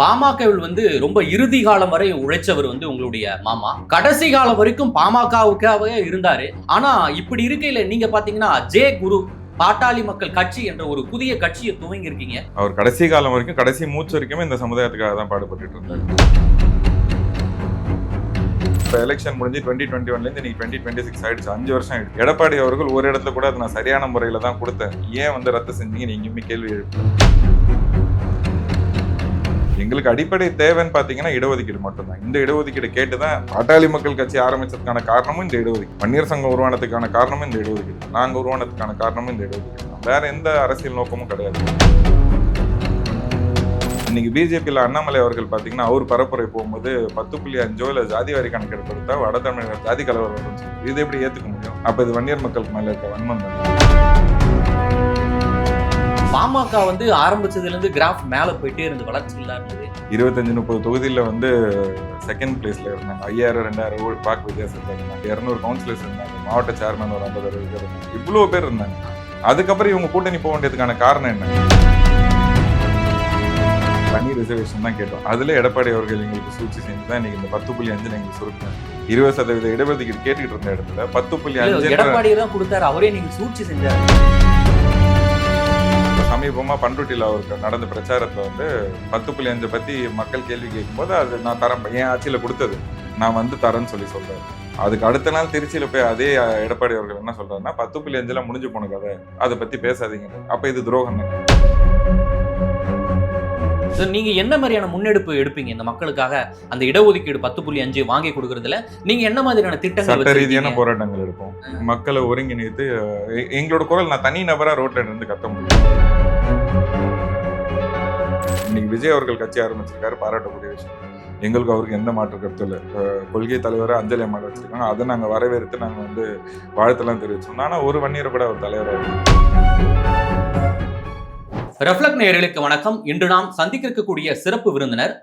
பாமகவில் ரொம்ப இறுதி காலம் வரை உழைச்சவர் உங்களுடைய மாமா. கடைசி காலம் வரைக்கும் பாமகவுக்காகவே இருந்தாரு. ஆனா இப்படி இருக்கையில நீங்க பாத்தீங்கன்னா ஜே குரு பாட்டாளி மக்கள் கட்சி என்ற ஒரு புதிய கட்சியை துவங்கி இருக்கீங்க. அவர் கடைசி காலம் வரைக்கும், கடைசி மூச்சு வரைக்குமே இந்த சமுதாயத்துக்காக தான் பாடுபட்டு இருந்தாரு. இப்போ எலெக்ஷன் முடிஞ்சு 2021 இன்னைக்கு 2026 ஆயிடுச்சு, 5 வருஷம் ஆயிடுச்சு. எடப்பாடி அவர்கள் ஒரு இடத்துல கூட அதை நான் சரியான முறையில தான் கொடுத்தேன், ஏன் ரத்து செஞ்சீங்கன்னு எங்கேயுமே கேள்வி எழுப்பு. எங்களுக்கு அடிப்படை தேவைன்னு பாத்தீங்கன்னா இடஒதுக்கீடு மட்டும்தான். இந்த இடஒதுக்கீடு கேட்டுதான் பாட்டாளி மக்கள் கட்சி ஆரம்பிச்சதுக்கான காரணமும் இந்த இடஒதுக்கீடு, வன்னியர் சங்கம் உருவானதுக்கான காரணமும் இந்த இடஒதுக்கீடு, நாங்க உருவானதுக்கான காரணமும் இந்த இடஒதுக்கீடு. வேற எந்த அரசியல் நோக்கமும் கிடையாது. இன்னைக்கு பிஜேபியில் அண்ணாமலை அவர்கள் பாத்தீங்கன்னா அவர் பரப்புரை போகும்போது 10.5 இல்ல ஜாதி வாரி கணக்கெடுப்பு எடுத்தா வட தமிழக ஜாதி கலவரம், இது எப்படி ஏத்துக்க முடியும்? அப்ப இது வன்னியர் மக்களுக்கு மேல இருக்க வன்மம் தான். பாமக ஆரம்பிச்சதுல இருந்து கிராஃப் மேல போயிட்டே இருந்து வளர்ச்சி இருந்தது. 25-30 தொகுதியில செகண்ட் பிளேஸ்ல இருந்தாங்க. 5000-2000 வாக்கு வித்தியாசத்துல இருந்தாங்க. 200 கவுன்சிலர்ஸ் இருந்தாங்க. மாவட்ட சேர்மன் ஒரு 50 பேர் இருந்தாங்க. இவ்வளவு பேர் இருந்தாங்க. அதுக்கப்புறம் இவங்க கூட்டணி போக வேண்டியதுக்கான காரணம் என்ன? தனி ரிசர்வேஷன் தான் கேட்டோம். அதுல எடப்பாடி அவர்கள் எங்களுக்கு சூழ்ச்சி செஞ்சுதான் இன்னைக்கு இந்த 10.5 எங்களுக்கு சுருக்கணும். 20% இடஒதுக்கீடு கேட்டுக்கிட்டு இருந்த இடத்துல 10.5 எடப்பாடி தான் கொடுத்தாரு. அவரே நீங்க சூழ்ச்சி செஞ்சாரு. சமீபமா பண்ருட்டியில் அவருக்கு நடந்த பிரச்சாரத்துல 10.5 பத்தி மக்கள் கேள்வி கேட்கும்போது அது நான் தரேன், என் ஆட்சியில கொடுத்தது நான் தரேன்னு சொல்றாரு. அதுக்கு அடுத்த நாள் திருச்சியில போய் அதே எடப்பாடி அவர்கள் என்ன சொல்றாருன்னா 10.5 முடிஞ்சு போன கதை, அதை பத்தி பேசாதீங்க. அப்ப இது துரோகம். நீங்க என்ன மாதிரியான முன்னெடுப்பு எடுப்பீங்க இந்த மக்களுக்காக? அந்த இடஒதுக்கீடு 10.5 வாங்கி கொடுக்கறதுல நீங்க என்ன மாதிரியான திட்டங்கள்? சட்ட ரீதியான போராட்டங்கள் எடுப்போம். மக்களை ஒருங்கிணைத்து எங்களோட குரல் நான் தனி நபரா ரோட்ல இருந்து கத்த முடியும். இன்னைக்கு விஜய் அவர்கள் கட்சி ஆரம்பிச்சிருக்காரு, பாராட்டக்கூடிய விஷயம். எங்களுக்கு அவருக்கு எந்த மாற்று கருத்தும் இல்லை. கொள்கை தலைவரை அஞ்சலி அம்மா வச்சிருக்காங்க, அதை நாங்க வரவேற்று நாங்க வாழ்த்தெல்லாம் தெரிவிச்சோம். ஆனா ஒரு வன்னியரை கூட அவர் தலைவராக. ரெஃப்ளெக்ட் நேயர்களுக்கு வணக்கம். இன்று நாம் சந்திக்க இருக்கக்கூடிய சிறப்பு விருந்தினர்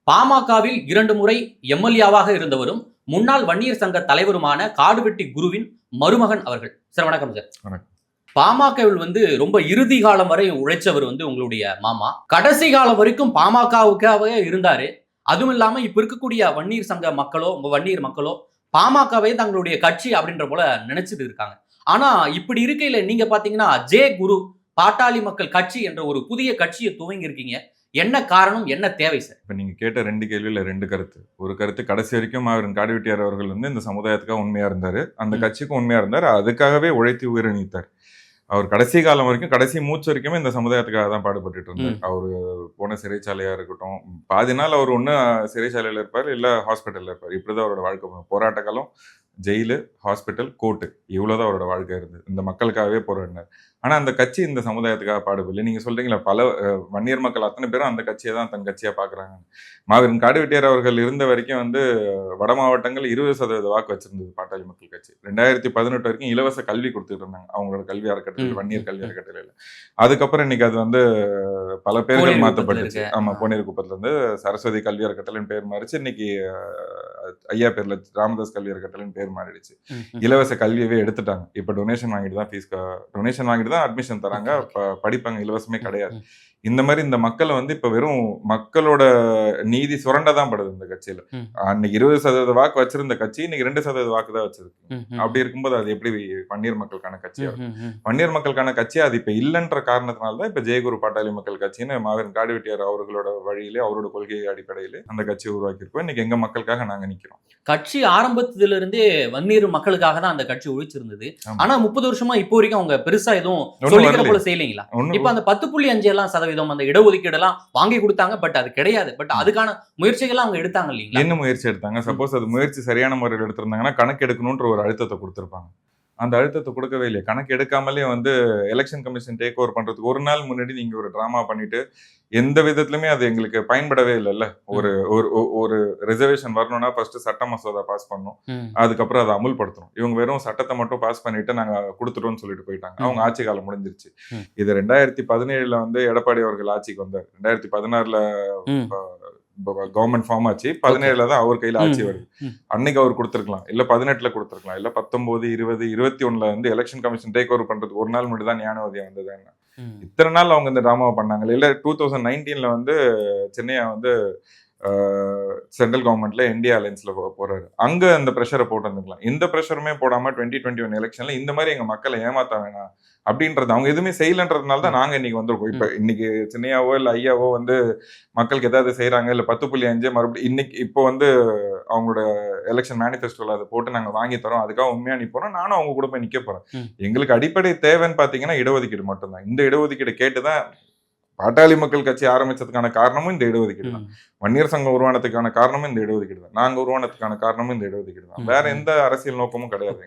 பாமகவில் 2 முறை எம்எல்ஏவாக இருந்தவரும் முன்னாள் வன்னியர் சங்க தலைவருமான காடுவெட்டி குருவின் மருமகன் அவர்கள். சார் வணக்கம். சார் பாமகவில் ரொம்ப இறுதி காலம் வரை உழைச்சவர் உங்களுடைய மாமா. கடைசி காலம் வரைக்கும் பாமகவுக்காகவே இருந்தாரு. அதுவும் இல்லாம இப்ப இருக்கக்கூடிய வன்னியர் சங்க மக்களோ வன்னியர் மக்களோ பாமகவே தங்களுடைய கட்சி அப்படின்ற போல நினைச்சிட்டு இருக்காங்க. ஆனா இப்படி இருக்கையில நீங்க பாத்தீங்கன்னா ஜே குரு பாட்டாளி மக்கள் கட்சி என்ற ஒரு புதிய கட்சியை துவங்கி இருக்கீங்க. என்ன காரணம், என்ன தேவை சார்? இப்ப நீங்க கேட்ட 2 கேள்வியில 2 கருத்து. ஒரு கருத்து, கடைசி வரைக்கும் அவரின் காடுவெட்டியார் அவர்கள் இந்த சமுதாயத்துக்காக உண்மையா இருந்தாரு, அந்த கட்சிக்கும் உண்மையா இருந்தாரு, அதுக்காகவே உழைத்து உயிரை நீத்தார். அவர் கடைசி காலம் வரைக்கும், கடைசி மூச்சு வரைக்குமே இந்த சமுதாயத்துக்காக தான் பாடுபட்டு இருந்தார். அவரு போன சிறைச்சாலையா இருக்கட்டும், பாதி நாள் அவர் ஒண்ணு சிறைச்சாலையில இருப்பார், இல்ல ஹாஸ்பிட்டல்ல இருப்பார். இப்படிதான் அவரோட வாழ்க்கை. போராட்ட காலம், ஜெயிலு, ஹாஸ்பிட்டல், கோர்ட்டு, இவ்வளவுதான் அவரோட வாழ்க்கை இருந்தது. இந்த மக்களுக்காகவே போராடினார். ஆனா அந்த கட்சி இந்த சமுதாயத்துக்காக பாடுபடல. நீங்க சொல்றீங்களா, பல வன்னியர் மக்கள் அத்தனை பேரும் அந்த கட்சியை தான் தன் கட்சியா பாக்குறாங்க. மாவீரன் காடுவெட்டியார் அவர்கள் இருந்த வரைக்கும் வட மாவட்டங்கள் 20% வாக்கு வச்சிருந்தது பாட்டாளி மக்கள் கட்சி. 2018 வரைக்கும் இலவச கல்வி கொடுத்துட்டு இருந்தாங்க அவங்களோட கல்வி அறக்கட்டளை, வன்னியர் கல்வி அறக்கட்டளையில. அதுக்கப்புறம் இன்னைக்கு அது பல பேர்கள் மாற்றப்பட்டுச்சு. ஆமா, போனீர் குப்பத்துல இருந்து சரஸ்வதி கல்வி அறக்கட்டளைன்னு பேர் மாறிச்சு. இன்னைக்கு ஐயா பேர்ல ராமதாஸ் கல்வி அறக்கட்டளைன்னு பேர் மாறிடுச்சு. இலவச கல்வியவே எடுத்துட்டாங்க. இப்ப டொனேஷன் வாங்கிட்டு தான் ஃபீஸ், டொனேஷன் வாங்கிட்டு தான் அட்மிஷன் தராங்க, படிப்பாங்க, இலவசமே கிடையாது. இந்த மாதிரி இந்த மக்களை இப்ப வெறும் மக்களோட நீதி சுரண்டதான் படுது இந்த கட்சியில. அன்னைக்கு 20% வாக்கு வச்சிருந்த கட்சி இன்னைக்கு 2% வாக்கு தான் வச்சிருக்கு. அப்படி இருக்கும்போது அது எப்படி வன்னியர் மக்களுக்கான கட்சியா இருக்கும்? வன்னியர் மக்களுக்கான கட்சியா அது இப்ப இல்லைன்ற காரணத்தினால்தான் இப்ப ஜெயகுரு பாட்டாளி மக்கள் கட்சின்னு மாவீரன் காடுவெட்டியார் அவர்களோட வழியிலே, அவரோட கொள்கை அடிப்படையிலே அந்த கட்சியை உருவாக்கியிருக்கோம். இன்னைக்கு எங்க மக்களுக்காக நாங்க நிக்கிறோம். கட்சி ஆரம்பத்துல இருந்தே வன்னியர் மக்களுக்காக தான் அந்த கட்சி ஒழிச்சிருந்தது. ஆனா 30 வருஷமா இப்போ வரைக்கும் அவங்க பெருசா எதுவும் சொல்லிக்கிற போல செய்யலீங்களா? இப்ப அந்த 10.5 அந்த இடஒதுக்கீடு எல்லாம் வாங்கி கொடுத்தாங்க, பட் அது கிடையாது. பட் அதுக்கான முயற்சிகள் அவங்க எடுத்தாங்க இல்லைங்களா? என்ன முயற்சி எடுத்தாங்க? சப்போஸ் அது முயற்சி சரியான முறையில் எடுத்திருந்தாங்கன்னா கணக்கு எடுக்கணும்ன்ற ஒரு அழுத்தத்தை கொடுத்திருப்பாங்க. அந்த அழுத்தத்தை கொடுக்கவே இல்லையா? கணக்கு எடுக்காமலே எலெக்ஷன் கமிஷன் டேக் ஓவர் பண்றதுக்கு ஒரு நாள் முன்னாடி நீங்க ஒரு டிராமா பண்ணிட்டு எந்த விதத்திலுமே அது எங்களுக்கு பயன்படவே இல்லைல்ல. ஒரு ரிசர்வேஷன் வரணும்னா ஃபர்ஸ்ட் சட்ட மசோதா பாஸ் பண்ணணும், அதுக்கப்புறம் அதை அமுல்படுத்தணும். இவங்க வெறும் சட்டத்தை மட்டும் பாஸ் பண்ணிட்டு நாங்க கொடுத்துட்டோம்னு சொல்லிட்டு போயிட்டாங்க. அவங்க ஆட்சி காலம் முடிஞ்சிருச்சு. இது 2017 எடப்பாடி அவர்கள் ஆட்சிக்கு வந்தார். 2016 கவர்மெண்ட் ஃபார்ம் ஆச்சு. 17 தான் அவர் கையில ஆட்சி வருது. அன்னைக்கு அவர் கொடுத்துருக்கலாம், இல்ல 18 கொடுத்துருக்கலாம், இல்ல 19, 20, 21 எலெக்ஷன் கமிஷன் டேக் ஓவர் பண்றதுக்கு ஒரு நாள் மட்டும் தான் ஞானோதயம் வந்தது. இத்தனை நாள் அவங்க இந்த டிராமாவை பண்ணாங்க இல்ல 2019 வந்து சென்னையா வந்து சென்ட்ரல் கவர்மெண்ட்ல இந்தியா அலைன்ஸ்ல போறாரு. அங்க அந்த ப்ரெஷரை போட்டு வந்துக்கலாம். இந்த ப்ரெஷருமே போடாம 2021 எலெக்ஷன்ல இந்த மாதிரி எங்க மக்களை ஏமாத்த வேணாம் அப்படின்றது அவங்க எதுவுமே செய்யலன்றதுனால தான் நாங்க இன்னைக்கு வந்திருக்கோம். இப்ப இன்னைக்கு சின்னையாவோ இல்ல ஐயாவோ வந்து மக்களுக்கு ஏதாவது செய்யறாங்க இல்ல 10.5 மறுபடியும் இன்னைக்கு இப்போ வந்து அவங்களோட எலெக்ஷன் மேனிஃபெஸ்டோல அதை போட்டு நாங்க வாங்கி தரோம், அதுக்காக உண்மையா நிப்போம், நானும் அவங்க கூட போய் நிக்க போறேன். எங்களுக்கு அடிப்படை தேவைன்னு பாத்தீங்கன்னா இடஒதுக்கீடு மட்டும்தான். இந்த இடஒதுக்கீடு கேட்டுதான் பாட்டாளி மக்கள் கட்சி ஆரம்பிச்சதுக்கான காரணமும் இந்த இடஒதுக்கீடு தான். வன்னியர் சங்கம் உருவானதுக்கான காரணமும் இந்த இடஒதுக்கீடு தான். நாங்க உருவானதுக்கான காரணமும் இந்த இடஒதுக்கீடு தான். வேற எந்த அரசியல் நோக்கமும் கிடையாது.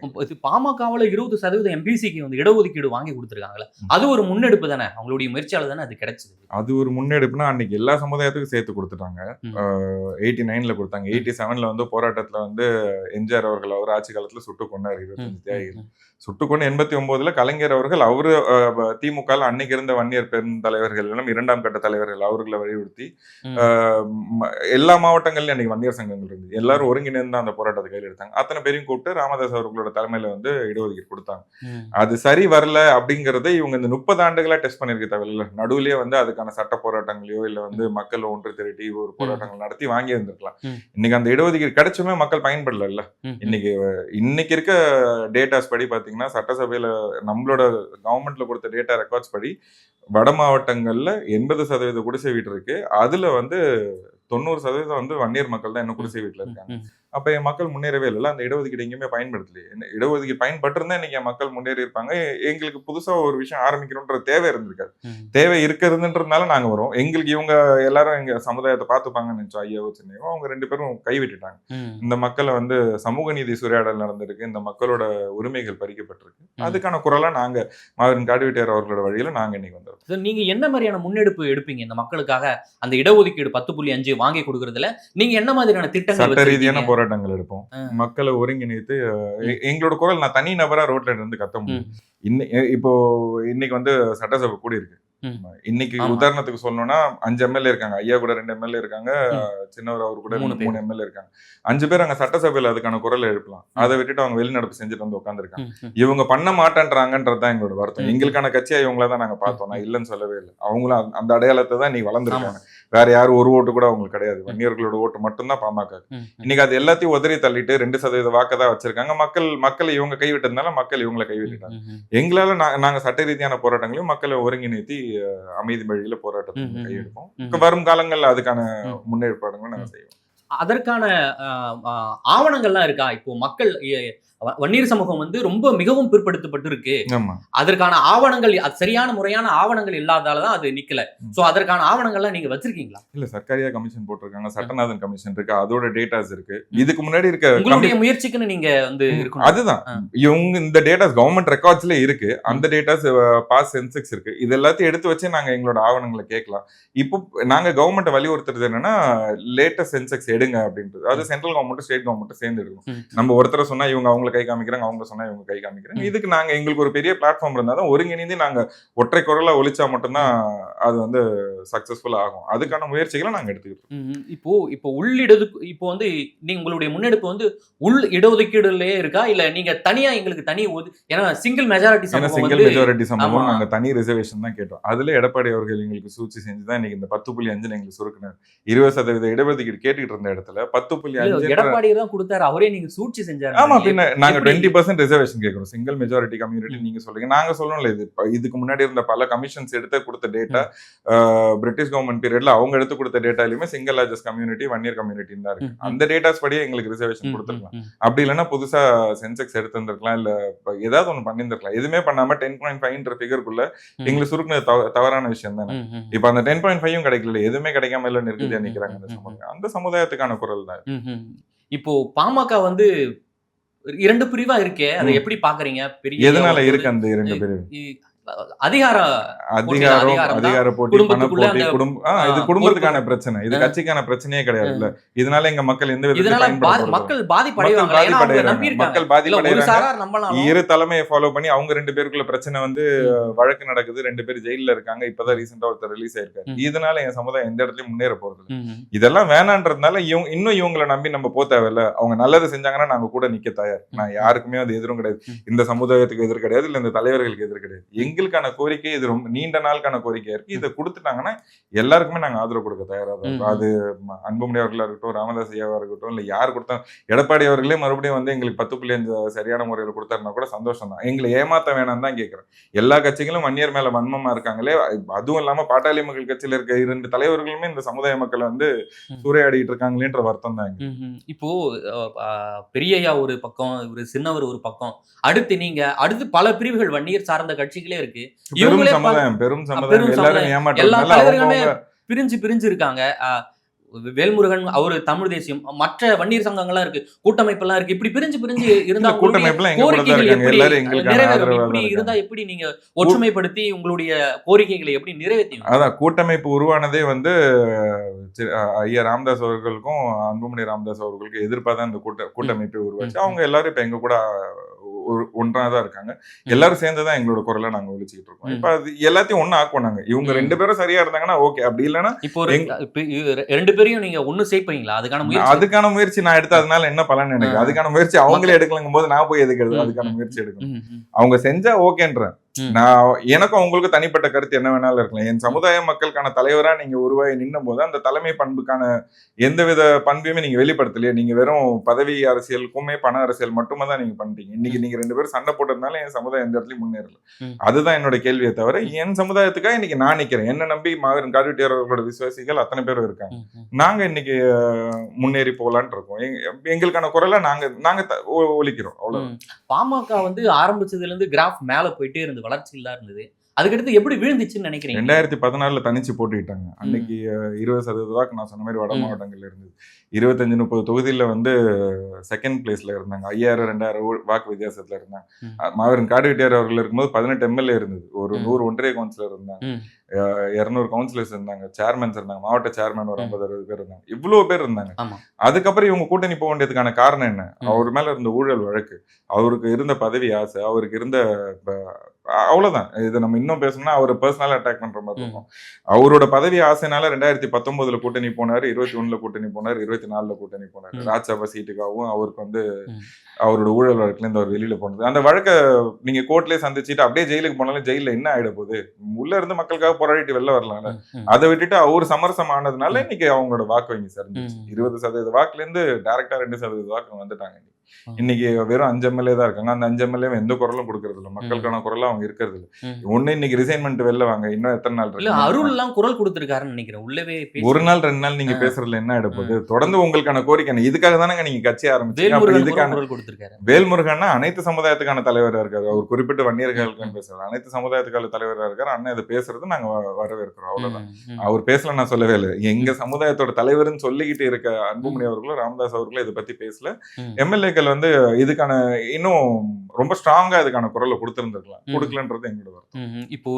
பாமகவுல 20% எம்பிசிக்கு வந்து இடஒதுக்கீடு வாங்கி கொடுத்துருக்காங்களே, அது ஒரு முன்னெடுப்பு தானே, அவங்களுடைய முயற்சியால தானே அது கிடைச்சது. அது ஒரு முன்னெடுப்புனா அன்னைக்கு எல்லா சமுதாயத்துக்கும் சேர்த்து கொடுத்துட்டாங்க. 89ல கொடுத்தாங்க. 87ல வந்து போராட்டத்துல வந்து எம்ஜிஆர் அவர்கள் அவர் ஆட்சி காலத்துல சுட்டு கொண்டாரு 25 தியாகிகள். சுட்டு கொண்டு 89ல கலைஞர் அவர்கள் அவரு திமுக அன்னைக்கு இருந்த வன்னியர் பெருந்தலைவர்கள் எல்லாம் 2ஆம் கட்ட தலைவர்கள் அவர்களை வலியுறுத்தி எல்லா மாவட்டங்கள்லயும் அன்னைக்கு வன்னியர் சங்கங்கள் இருந்து எல்லாரும் ஒருங்கிணைந்து அந்த போராட்டத்தை கையில் எடுத்தாங்க. அத்தனை பேரையும் கூப்பிட்டு ராமதாஸ் அவர்களோட தலைமையில வந்து இடஒதுக்கீடு கொடுத்தாங்க. அது சரி வரல அப்படிங்கறத இவங்க இந்த 30 ஆண்டுகளா டெஸ்ட் பண்ணிருக்க தேவையில்ல. நடுவுலயே வந்து அதுக்கான சட்ட போராட்டங்களையோ இல்ல வந்து மக்கள் ஒன்று திரட்டி ஒரு போராட்டங்கள் நடத்தி வாங்கி இருந்திருக்கலாம். இன்னைக்கு அந்த இடஒதுக்கீடு கிடைச்சுமே மக்கள் பயன்படல. இன்னைக்கு இருக்க டேட்டாஸ் படி பாத்தீங்கன்னா சட்டசபையில நம்மளோட கவர்மெண்ட்ல கொடுத்த டேட்டா ரெக்கார்ட்ஸ் படி வட மாவட்டங்கள்ல 80% குடிசை வீடு இருக்கு. அதுல வந்து 90% வந்து வன்னியர் மக்கள் தான் இன்னும் குடிசை வீட்டுல இருக்காங்க. அப்ப என் மக்கள் முன்னேறவே இல்லை. அந்த இடஒதுக்கீடு எங்கேயுமே பயன்படுத்தலையே. இடஒதுக்கீடு பயன்பட்டிருந்தா இன்னைக்கு என் மக்கள் முன்னேறி இருப்பாங்க. எங்களுக்கு புதுசா ஒரு விஷயம் ஆரம்பிக்கணும்ன்ற தேவை இருந்திருக்காது. தேவை இருக்கிறதுன்றதுனால நாங்க வரோம். எங்களுக்கு இவங்க எல்லாரும் எங்க சமுதாயத்தை பார்த்துப்பாங்கன்னு நினைச்சோம். ஐயாவோ சின்னையோ அவங்க 2 பேரும் கைவிட்டுட்டாங்க. இந்த மக்களை வந்து சமூக நீதி சூறையாடல் நடந்திருக்கு. இந்த மக்களோட உரிமைகள் பறிக்கப்பட்டிருக்கு. அதுக்கான குரலா நாங்க மாவீரன் காடுவெட்டியார் அவர்களோட வழியில நாங்க இன்னைக்கு வந்தோம். நீங்க என்ன மாதிரியான முன்னெடுப்பு எடுப்பீங்க இந்த மக்களுக்காக? அந்த இடஒதுக்கீடு 10.5 வாங்கி கொடுக்கறதுல நீங்க என்ன மாதிரியான திட்டங்கள் சட்ட ரீதியான போராட்டங்கள் எடுப்போம். மக்களை ஒருங்கிணைத்து எங்களோட குரல் நான் தனி நபரா ரோட்ல இருந்து கத்த முடியும். இப்போ இன்னைக்கு வந்து சட்டசபை கூடி இருக்கு. இன்னைக்கு உதாரணத்துக்கு சொல்லணும்னா 5 எம்எல்ஏ இருக்காங்க. ஐயா கூட 2 எம்எல்ஏ இருக்காங்க. சின்னவர் அவர் கூட 3 எம்எல்ஏ இருக்காங்க. 5 பேர் அங்க சட்டசபையில அதுக்கான குரல் எழுப்பலாம். அதை விட்டுட்டு அவங்க வெளிநடப்பு செஞ்சுட்டு வந்து உட்காந்துருக்காங்க. இவங்க பண்ண மாட்டேன்றாங்கன்றதுதான் எங்களோட வருத்தம். எங்களுக்கான கட்சியா இவங்களதான் நாங்க பார்த்தோம். நான் இல்லைன்னு சொல்லவே இல்லை. அவங்களும் அந்த அடையாளத்தை தான் இன்னைக்கு வளர்ந்துருக்காங்க. வேற யாரும் ஒரு ஓட்டு கூட அவங்களுக்கு கிடையாது. வன்னியர்களோட ஓட்டு மட்டும்தான் பாமக. இன்னைக்கு அது எல்லாத்தையும் உதறி தள்ளிட்டு 2% வாக்கதான் வச்சிருக்காங்க. மக்கள் இவங்க கைவிட்டதுனால மக்கள் இவங்களை கைவிட்டுட்டாங்க. எங்களால நாங்க சட்ட ரீதியான போராட்டங்களையும் மக்களை ஒருங்கிணைத்தி அமைதி வழியில போராட்டத்தை கையெடுப்போம். வரும் காலங்கள்ல அதுக்கான முன்னேற்பாடுகளை நாங்க செய்வோம். அதற்கான ஆவணங்கள்லாம் இருக்கா? இப்போ மக்கள் வன்னியர் சமூகம் வந்து ரொம்ப மிகவும் பிற்படுத்தப்பட்டு இருக்கு. அதற்கான ஆவணங்கள் சரியான முறையான ஆவணங்கள் இல்லாதாலதான் அது நிக்கல. சோ அதற்கான ஆவணங்கள்லாம் நீங்க வச்சிருக்கீங்களா? இல்ல, சர்க்காரியா கமிஷன் போட்டிருக்காங்க. சட்டநாதன் கமிஷன் இருக்கு. அதோட டேட்டாஸ் இருக்கு. இதுக்கு முன்னாடி இருக்க உங்களுடைய முயற்சிக்குன்னு நீங்க வந்து அதுதான் இவங்க இந்த டேட்டாஸ் கவர்மெண்ட் ரெக்கார்ட்ஸ்ல இருக்கு. அந்த டேட்டாஸ் பாஸ் சென்செக்ஸ் இருக்கு. இது எல்லாத்தையும் எடுத்து வச்சு நாங்க எங்களோட ஆவணங்களை கேட்கலாம். இப்போ நாங்க கவர்மெண்ட் வலியுறுத்துறது என்னன்னா லேட்டஸ்ட் சென்செக்ஸ் எடுங்க அப்படின்றது. அது சென்ட்ரல் கவர்மெண்ட் ஸ்டேட் கவர்மெண்ட் சேர்ந்து எடுக்கும். நம்ம ஒருத்தர சொன்னா இவங்க அவங்க கை காமிக்கிறாங்க, அவங்க சொன்னா இவங்க கை காமிக்கிறாங்க. இதுக்கு நாங்க எங்களுக்கு ஒரு பெரிய பிளாட்ஃபார்ம் இருந்தாலும் ஒருங்கிணைந்து நாங்க ஒற்றை குரலா ஒழிச்சா மட்டும்தான் அது வந்து சக்சஸ்ஃபுல் ஆகும். அதுக்கான முயற்சிகளை நாங்க எடுத்துக்கிட்டோம். இப்போ இப்போ வந்து நீங்க உங்களுடைய முன்னெடுப்பு வந்து உள் இடஒதுக்கீடுலயே இருக்கா, இல்ல நீங்க தனியா எங்களுக்கு தனி ஏன்னா சிங்கிள் மெஜாரிட்டி சம்பவம் நாங்க தனி ரிசர்வேஷன் தான் கேட்டோம். அதுல எடப்பாடி அவர்கள் எங்களுக்கு சூழ்ச்சி செஞ்சுதான் இன்னைக்கு இந்த 10.5 எங்களுக்கு சுருக்கினார். 20% இடஒதுக்கீடு கேட்டுக்கிட்டு இருந்த இடத்துல 10.5 எடப்பாடி தான் கொடுத்தாரு. அவரே நீங்க சூழ்ச்சி செஞ்சாரு. ஆமா, பின்ன நாங்க 20% ரிசர்வேஷன் கேட்கிறோம். சிங்கிள் மெஜாரிட்டி கம்யூனிட்டி நீங்க சொல்லுங்க. நாங்க சொல்லணும்ல, இதுக்கு முன்னாடி இருந்த பல கமிஷன்ஸ் எடுத்து கொடுத்த டேட்டா பிரிட்டிஷ் கவர்மெண்ட் பீரியட்ல அவங்க எடுத்து கொடுத்த டேட்டாலுமே single largest community Vanniyar community தான் இருக்கு. அந்த டேட்டாஸ் படியே எங்களுக்கு ரிசர்வேஷன் கொடுத்துருக்கலாம். அப்படி இல்லைன்னா புதுசா சென்செக்ஸ் எடுத்து இருந்திருக்கலாம், இல்ல ஏதாவது ஒண்ணு பண்ணிருந்திருக்கலாம். எதுவுமே பண்ணாம 10.5 ஃபிகருக்குள்ள எங்களுக்கு சுருக்குனது தவறான விஷயம் தானே. இப்ப அந்த 10.5 கிடைக்கல, எதுவுமே கிடைக்காம இல்ல நிற்குது நிக்கிறாங்க. அந்த சமுதாயத்துக்கான குரல் தான். இப்போ பாமக வந்து 2 பிரிவா இருக்கே, அதை எப்படி பாக்குறீங்க? எதனால இருக்கு அந்த 2 பிரிவு? அதிகார போட்டி, பணப்போட்டி, இது குடும்பத்துக்கான பிரச்சனை. இது கட்சிக்கான பிரச்சனையே கிடையாது. இல்ல இதனால எங்க மக்கள் எந்த விதத்துல மக்கள் பாதிப்படைறாங்க. இரு தலைமையை ஃபாலோ பண்ணி அவங்க 2 பேருக்குள்ள பிரச்சனை வந்து வழக்கு நடக்குது. 2 பேர் ஜெயில இருக்காங்க. இப்பதான் ரீசெண்டா ஒருத்தர் ரிலீஸ் ஆயிருக்காரு. இதனால என் சமுதாயம் எந்த இடத்துலயும் முன்னேற போறது. இதெல்லாம் வேணான்றதுனால இன்னும் இவங்களை நம்பி நம்ம போ தேவையில்ல. அவங்க நல்லது செஞ்சாங்கன்னா நாங்க கூட நிக்க தயார். நான் யாருக்குமே அது எதிரும் கிடையாது. இந்த சமுதாயத்துக்கு எதிர் கிடையாது, இல்ல இந்த தலைவர்களுக்கு எதிர் கிடையாது. எங்களுக்கான கோரிக்கை இது ரொம்ப நீண்ட நாளுக்கான கோரிக்கையா இருக்கு. இதை கொடுத்துட்டாங்கன்னா எல்லாருக்குமே நாங்க ஆதரவு கொடுக்க தயாரா தான் இருக்கோம். அது அன்புமணி அவர்களா இருக்கட்டும், ராமதாஸ் ஐயாவா இருக்கட்டும், இல்ல யார் கொடுத்தா எடப்பாடி அவர்களே மறுபடியும் வந்து எங்களுக்கு 10.5 சரியான முறையில் கொடுத்தாருன்னா கூட சந்தோஷம் தான். எங்களை ஏமாத்த வேணாம் தான் கேட்கிறேன். எல்லா கட்சிகளும் வன்னியர் மேல வன்மமா இருக்காங்களே, அதுவும் இல்லாம பாட்டாளி மக்கள் கட்சியில இருக்க 2 தலைவர்களுமே இந்த சமுதாய மக்களை வந்து சூறையாடிட்டு இருக்காங்களேன்ற வருத்தம் தான். இப்போ பெரியய்யா ஒரு பக்கம், ஒரு சின்னவர் ஒரு பக்கம், அடுத்து பல பிரிவுகள் வன்னியர் சார்ந்த கட்சிகளே இருக்கு. பெரும் சமுதாயம் எல்லாரும் எல்லா தலைவர்களுமே ஏமாற்றம். பிரிஞ்சு இருக்காங்க. வேல்முருகன் அவரு தமிழ் தேசியம், மற்ற வன்னியர் சங்கங்கள்லாம் இருக்கு, கூட்டமைப்பெல்லாம் இருக்கு. இப்படி பிரிஞ்சு இருந்தா கோரிக்கைகள் எப்படி இருந்தா எப்படி நீங்க ஒற்றுமைப்படுத்தி உங்களுடைய கோரிக்கைகளை எப்படி நிறைவேற்றுவீங்க? அதான் கூட்டமைப்பு உருவானதே வந்து ஐயா ராமதாஸ் அவர்களுக்கும் அன்புமணி ராமதாஸ் அவர்களுக்கும் எதிர்ப்பா தான் இந்த கூட்டமைப்பை உருவாச்சு. அவங்க எல்லாரும் இப்ப எங்க கூட ஒன்றாதான் இருக்காங்க. எல்லாரும் சேர்ந்துதான் எங்களோட குரலை நாங்க ஒழிச்சுக்கிட்டு இருக்கோம். இப்ப அது எல்லாத்தையும் ஒண்ணு ஆக்குவோம் நாங்க. இவங்க 2 பேரும் சரியா இருந்தாங்கன்னா ஓகே, அப்படி இல்லைன்னா இப்போ 2 பேரையும் நீங்க ஒண்ணு சேர்ப்பீங்களா? அதுக்கான முயற்சி நான் எடுத்து அதனால என்ன பலன் எனக்கு? அதுக்கான முயற்சி அவங்களே எடுக்கலங்கும் போது நான் போய் எதுக்கு அதுக்கான முயற்சி எடுக்கணும்? அவங்க செஞ்சா ஓகேன்றேன். நான் எனக்கும் அவங்களுக்கு தனிப்பட்ட கருத்து என்ன வேணாலும் இருக்கலாம். என் சமுதாய மக்களுக்கான தலைவரா நீங்க உருவாகி நின்னும் போது அந்த தலைமை பண்புக்கான எந்தவித பண்பையுமே நீங்க வெளிப்படுத்தலையே. நீங்க வெறும் பதவி அரசியலுக்குமே பண அரசியல் மட்டுமே தான் நீங்க பண்ணிட்டீங்க. இன்னைக்கு நீங்க 2 பேரும் சண்டை போட்டதுனால என் சமுதாயம் எந்த இடத்துலயும் முன்னேறல. அதுதான் என்னோட கேள்வியை தவிர என் சமுதாயத்துக்காக இன்னைக்கு நான் நிக்கிறேன். என்ன நம்பி மாவீரன் காடுவெட்டியார் அவர்களோட விசுவாசிகள் அத்தனை பேரும் இருக்காங்க. நாங்க இன்னைக்கு முன்னேறி போகலான் இருக்கோம். எங்களுக்கான குரலை நாங்க ஒலிக்கிறோம். அவ்வளவு. பாமக வந்து ஆரம்பிச்சதுல இருந்து கிராஃப் மேல போயிட்டே இருந்து வளர்ச்சி இல்லா இருந்தது. அதுக்கடுத்து எப்படி விழுந்துச்சுன்னு நினைக்கிறீங்க? 2014 தனிச்சு போட்டுக்கிட்டாங்க. அன்னைக்கு 20% வாக்கு நான் சொன்ன மாதிரி வட மாவட்டங்கள்ல இருந்தது. 25-30 தொகுதியில வந்து செகண்ட் பிளேஸ்ல இருந்தாங்க. 5000-2000 வாக்கு வித்தியாசத்துல இருந்தாங்க. மாவீரன் காடுவெட்டியார் அவர்கள் இருக்கும்போது 18 எம்எல்ஏ இருந்தது. ஒரு 100 ஒன்றிய கவுன்சிலர் இருந்தாங்க, 200 கவுன்சிலர்ஸ் இருந்தாங்க, சேர்மன்ஸ் இருந்தாங்க, மாவட்ட சேர்மன் ஒரு 50-60 பேர் இருந்தாங்க. இவ்வளவு பேர் இருந்தாங்க. அதுக்கப்புறம் இவங்க கூட்டணி போக வேண்டியதுக்கான காரணம் என்ன? அவர் மேல இருந்த ஊழல் வழக்கு, அவருக்கு இருந்த பதவி ஆசை, அவருக்கு இருந்த அவ்வளவுதான். இது நம்ம இன்னும் பேசணும்னா அவர் பர்சனலா அட்டாக் பண்ற மாதிரி இருக்கும். அவரோட பதவி ஆசைனால 2019 கூட்டணி போனாரு, 21 கூட்டணி போனாரு, 24 கூட்டணி போனாரு. ராஜ்சபா சீட்டுக்காகவும் அவருக்கு வந்து அவரோட ஊழல் வழக்குல இருந்து அவர் வெளியில போனது. அந்த வழக்கை நீங்க கோர்ட்லயே சந்திச்சுட்டு அப்படியே ஜெயிலுக்கு போனாலும் ஜெயில என்ன ஆயிட போகுது? உள்ள இருந்து மக்களுக்காக போராடிட்டு வெளில வரலாம்ல. அதை விட்டுட்டு அவர் சமரசம் ஆனதுனால இன்னைக்கு அவங்களோட வாக்கு வங்கி சரிஞ்சிச்சு. 20% வாக்குல இருந்து டைரக்டா 2% வாக்கு வந்துட்டாங்க. இன்னைக்கு வெறும் 5 எம்எல்ஏ தான் இருக்காங்க. அந்த 5 எம்எல்ஏ எந்த குரலும் கொடுக்கறது இல்ல. மக்களுக்கான குரலா அவங்க இருக்கிறது இல்ல. ஒண்ணு இன்னைக்கு ரிசைன்மெண்ட் வெளில வாங்க. இன்னும் எத்தனை நாள் இருக்கு? அருள் எல்லாம் குரல் கொடுத்திருக்காருன்னு நினைக்கிறேன். உள்ளவே ஒரு நாள் 2 நாள் நீங்க பேசுறதுல என்ன ஆயிட போகுது? தொடர்ந்து உங்களுக்கான கோரிக்கை இதுக்காக தானங்க நீங்க கட்சி ஆரம்பிச்சீங்க. வேல்முருகன்னா அனைத்து சமுதாயத்துக்கான தலைவரா இருக்காரு. அவர் குறிப்பிட்டு வன்னியர்களுக்கு பேசுறாரு. அனைத்து சமுதாயத்துக்கான தலைவரா இருக்காரு. அண்ணன் இதை பேசுறது நாங்க வரவேற்கிறோம். அவ்வளவுதான். அவர் பேசல நான் சொல்லவே இல்லை. எங்க சமுதாயத்தோட தலைவர்னு சொல்லிக்கிட்டு இருக்க அன்புமணி அவர்களும் ராமதாஸ் அவர்களும் இதை பத்தி பேசல. எம்எல்ஏக்கள் வந்து இதுக்கான இன்னும் ரொம்ப ஸ்ட்ராங்கா இதுக்கான குரலை கொடுத்திருந்திருக்கலாம். கொடுக்கலன்றது எங்களோட வருத்தம். இப்போ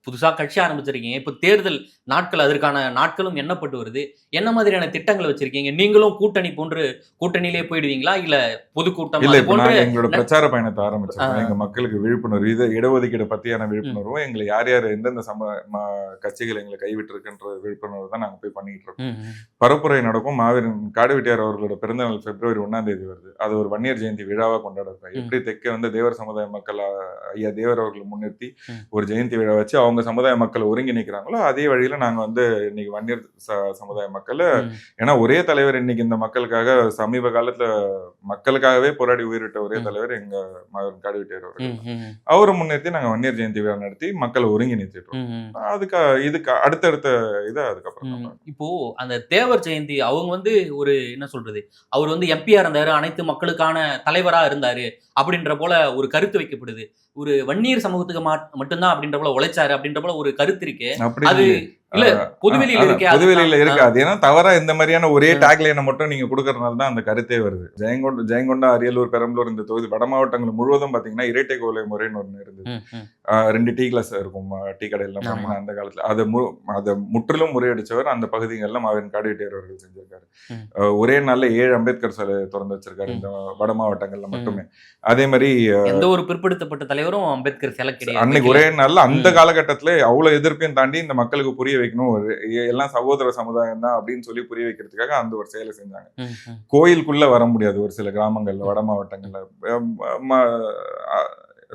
புதுசா கட்சி ஆரம்பிச்சிருக்கீங்க. இப்போ தேர்தல் நாட்கள், அதற்கான நாட்களும் எண்ணப்பட்டு வருது. என்ன மாதிரியான திட்டங்களை வச்சிருக்கீங்க? நீங்களும் கூட்டணியிலே போயிடுவீங்களா, இல்ல பொதுக்கூட்டம்? இல்ல, இப்ப நாங்க எங்களோட பிரச்சார பயணத்தை ஆரம்பிச்சிருக்கோம். எங்க மக்களுக்கு விழிப்புணர்வு, இது இடஒதுக்கீடு பத்தியான விழிப்புணர்வும், எங்களை யார் எந்தெந்த கட்சிகள் எங்களை கைவிட்டு இருக்குன்ற விழிப்புணர்வு தான் நாங்க போய் பண்ணிட்டு இருக்கோம். பரப்புரை நடக்கும். மாவீரன் காடுவெட்டியார் அவர்களோட பிறந்தநாள் February 1 வருது. அது ஒரு வன்னியர் ஜெயந்தி விழாவா கொண்டாடுறாங்க. எப்படி தெற்கே வந்து தேவர் சமுதாய மக்கள் ஐயா தேவர் அவர்களை முன்னிறுத்தி ஒரு ஜெயந்தி விழா வச்சு அவங்க சமுதாய மக்கள் ஒருங்கிணைக்கிறாங்களோ அதே வழியில நாங்க வந்து இன்னைக்கு வன்னியர் சமுதாய மக்கள், ஏன்னா ஒரே தலைவர் இன்னைக்கு இந்த மக்களுக்காக சமீப காலத்துல மக்களுக்காகவே போராடி உயிரிட்ட ஒரே தலைவர் எங்க மாவீரன் காடுவெட்டியார் அவர்கள். அவரை முன்னிறுத்தி நாங்க வன்னியர் ஜெயந்தி விழா நடத்தி மக்களை ஒருங்கிணைச்சிட்டோம். இதுக்கு அடுத்தடுத்த இதை அதுக்கப்புறம் இப்போ அந்த தேவர் ஜெயந்தி அவங்க வந்து ஒரு என்ன சொல்றது, அவர் வந்து எம்பியா இருந்தாரு, அனைத்து மக்களுக்கான தலைவரா இருந்தாரு அப்படின்ற போல ஒரு கருத்து வைக்கப்படுது. ஒரு வன்னியர் சமூகத்துக்கு மட்டும்தான் அப்படின்ற போல உழைச்சாரு அப்படின்ற போல ஒரு கருத்து இருக்கு. அது இல்ல பொதுவெளியில இருக்கு. பொதுவெளியில இருக்காது. ஏன்னா தவறா இந்த மாதிரியான ஒரே டேக்லைனை மட்டும் நீங்க கொடுக்கறதுனால தான் அந்த கருத்தே வருது. ஜெயங்கொண்டா, அரியலூர், பெரம்பலூர் இந்த தொகுதி வட மாவட்டங்கள் முழுவதும் பாத்தீங்கன்னா இரட்டை கோலை முறைன்னு ஒண்ணு இருந்தது. 2 டீ கிளாஸ் இருக்கும் டீ கடையில அந்த காலத்துல. அதை முற்றிலும் முறையடிச்சவர் அந்த பகுதிகள்ல மாவீரன் காடுவெட்டியார் அவர்கள் செஞ்சிருக்காரு. ஒரே நாள்ல 7 அம்பேத்கர் சிலை திறந்து வச்சிருக்காரு இந்த வட மாவட்டங்கள்ல மட்டுமே. அதே மாதிரி எந்த ஒரு பிற்படுத்தப்பட்ட தலைவரும் அம்பேத்கர் சிலை கிடையாது. அன்னைக்கு ஒரே நாள்ல அந்த காலகட்டத்துல அவ்வளவு எதிர்ப்பையும் தாண்டி இந்த மக்களுக்கு புரிய வைக்கணும், எல்லாம் சகோதர சமுதாயம் தான் அப்படின்னு சொல்லி புரிய வைக்கிறதுக்காக அந்த ஒரு செயலை செஞ்சாங்க. கோயிலுக்குள்ள வர முடியாது ஒரு சில கிராமங்கள்ல வட மாவட்டங்கள்ல.